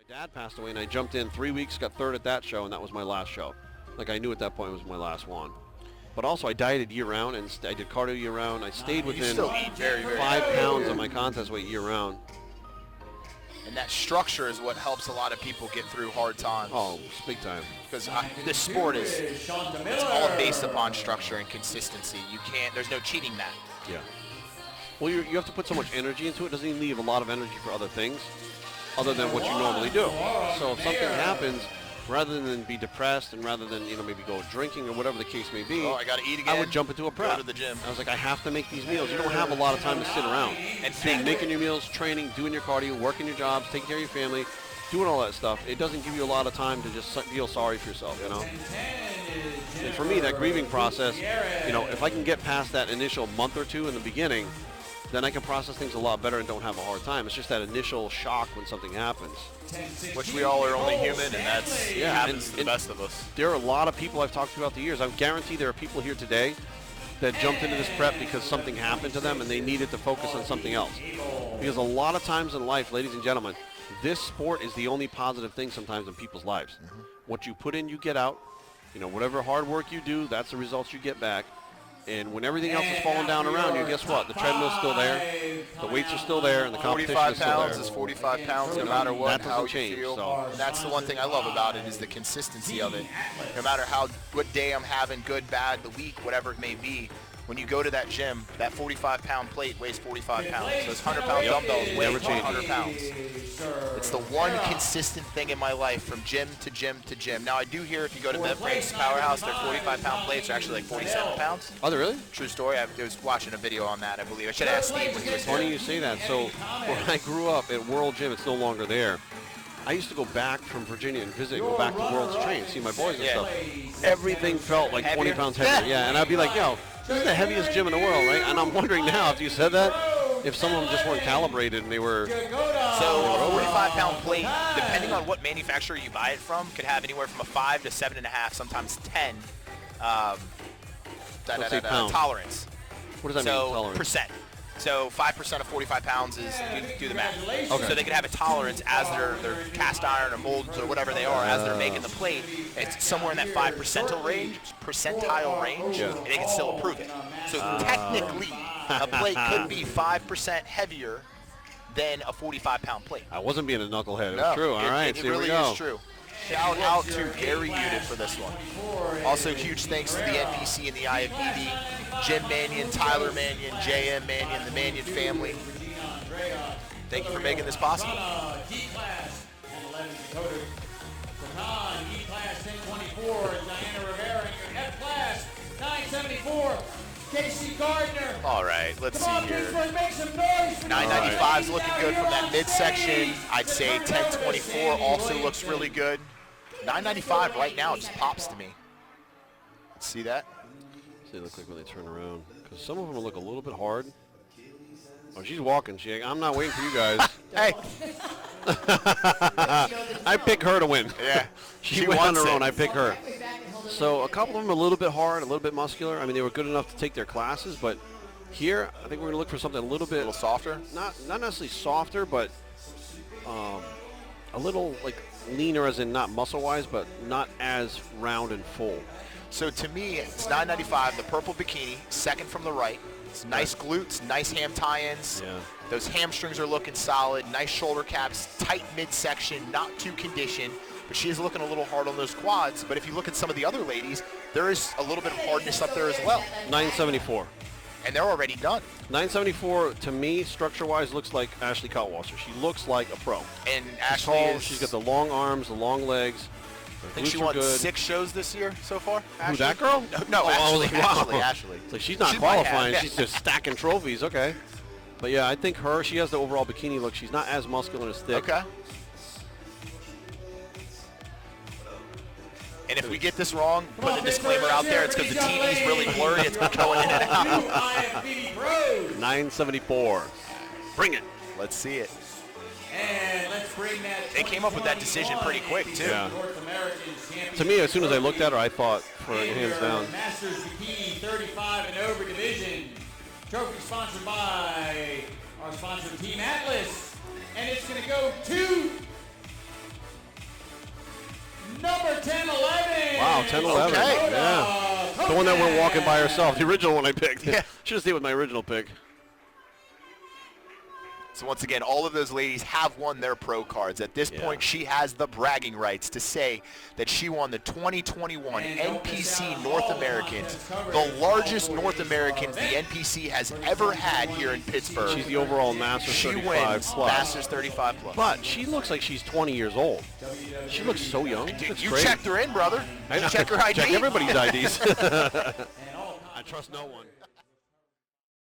Dad passed away, and I jumped in 3 weeks, got third at that show, and that was my last show. Like, I knew at that point it was my last one. But also, I dieted year-round, and I did cardio year-round. I stayed within still eat very, very 5 pounds of my contest weight year-round. And that structure is what helps a lot of people get through hard times. Oh, it's big time. Because this sport it's all based upon structure and consistency. There's no cheating that. Yeah. Well, you have to put so much energy into it. It doesn't even leave a lot of energy for other things other than what you normally do. So if something happens, rather than be depressed and rather than, maybe go drinking or whatever the case may be, I got to eat again. I would jump into a prep. Go to the gym. I was like, I have to make these meals. You don't have a lot of time to sit around. And making your meals, training, doing your cardio, working your jobs, taking care of your family, doing all that stuff, it doesn't give you a lot of time to just feel sorry for yourself, And for me, that grieving process, if I can get past that initial month or two in the beginning, then I can process things a lot better and don't have a hard time. It's just that initial shock when something happens. Which we all are only human, and happens to the best of us. There are a lot of people I've talked to throughout the years. I guarantee there are people here today that jumped into this prep because something happened to them and they needed to focus on something else. Because a lot of times in life, ladies and gentlemen, this sport is the only positive thing sometimes in people's lives. What you put in, you get out. Whatever hard work you do, that's the results you get back. And when everything else is falling down around you, guess what? The treadmill's still there, the weights are still there, and the competition is still there. 45 pounds is 45 pounds no matter what, that how you change, feel. So. And that's the one thing I love about it is the consistency of it. No matter what day I'm having, good, bad, the week, whatever it may be, when you go to that gym, that 45-pound plate weighs 45 pounds. Those 100-pound dumbbells weigh 100 pounds. It's the one consistent thing in my life from gym to gym to gym. Now, I do hear if you go to MedBrain's Powerhouse, their 45-pound plates are actually like 47 pounds. Oh, they really? True story. I was watching a video on that, I believe. I should ask Steve when he was here. Funny you say that. So when I grew up at World Gym, it's no longer there. I used to go back from Virginia and visit, go back to World's train, see my boys and stuff. Everything felt like 20 pounds heavier. Yeah, and I'd be like, this is the heaviest gym in the world, right? And I'm wondering now, after you said that, if some of them just weren't calibrated and they were... So a 45-pound plate, depending on what manufacturer you buy it from, could have anywhere from a 5 to 7.5, sometimes 10 tolerance. What does that mean, tolerance? Percent. So 5% of 45 pounds is, do the math. Okay. So they could have a tolerance as their cast iron or molds or whatever they are as they're making the plate. It's somewhere in that 5 percentile range, and they can still improve it. So technically, a plate could be 5% heavier than a 45-pound plate. I wasn't being a knucklehead. It was true. All right, it here really we go. Is true. Shout out to Gary Unit for this one. Also, huge thanks to the NPC and the IFBB, Jim Mannion, Tyler Mannion, JM Mannion, the Mannion family. Thank you for making this possible. E-Class and 11 Dakota. E-Class 1024, Diana Rivera, and your F-Class 974. Casey Gardner. All right, let's see here. 995 995's looking good from that midsection. I'd say 1024 also looks really good. 995 right now just pops to me. See that? They look like when they turn around. Because some of them look a little bit hard. Oh, she's walking. I'm not waiting for you guys. Hey. I pick her to win. Yeah. She went on her own. I pick her. So a couple of them are a little bit hard, a little bit muscular. I mean, they were good enough to take their classes, but here I think we're going to look for something a little bit softer. Not necessarily softer, but a little like leaner, as in not muscle-wise, but not as round and full. So to me, it's 995, the purple bikini, second from the right. It's nice glutes, nice ham tie-ins. Yeah. Those hamstrings are looking solid. Nice shoulder caps, tight midsection, not too conditioned. But she is looking a little hard on those quads. But if you look at some of the other ladies, there is a little bit of hardness up there as well. 974. And they're already done. 974, to me, structure-wise, looks like Ashley Kaltwasser. She looks like a pro. And She's Ashley tall, she's got the long arms, the long legs. I think she won 6 shows this year so far. Ashley? Who, that girl? No, Ashley. Wow. Ashley. It's like she's not qualifying. She's just stacking trophies. Okay. But, yeah, I think she has the overall bikini look. She's not as muscular as thick. Okay. And if we get this wrong, put a disclaimer out there. It's because the TV's really blurry. It's going in and out. 974. Bring it. Let's see it. And let's bring that. They came up with that decision pretty quick, too. Yeah. To me, as soon as I looked at her, I thought, for hands down. Masters Bikini 35 and over division. Trophy sponsored by our sponsor, Team Atlas. And it's going to go to 10-11. Wow, 10-11. Okay. Yeah. The one that went walking by herself. The original one I picked. Yeah. Should have stayed with my original pick. So once again, all of those ladies have won their pro cards. At this point, she has the bragging rights to say that she won the 2021 NPC North Americans, the largest North Americans the NPC has ever had here in Pittsburgh. She's the overall Masters She 35 wins plus. Masters 35 plus. But she looks like she's 20 years old. She looks so young. Dude, It's you great. checked her in, brother. I know. Check her ID. Check everybody's IDs. I trust no one.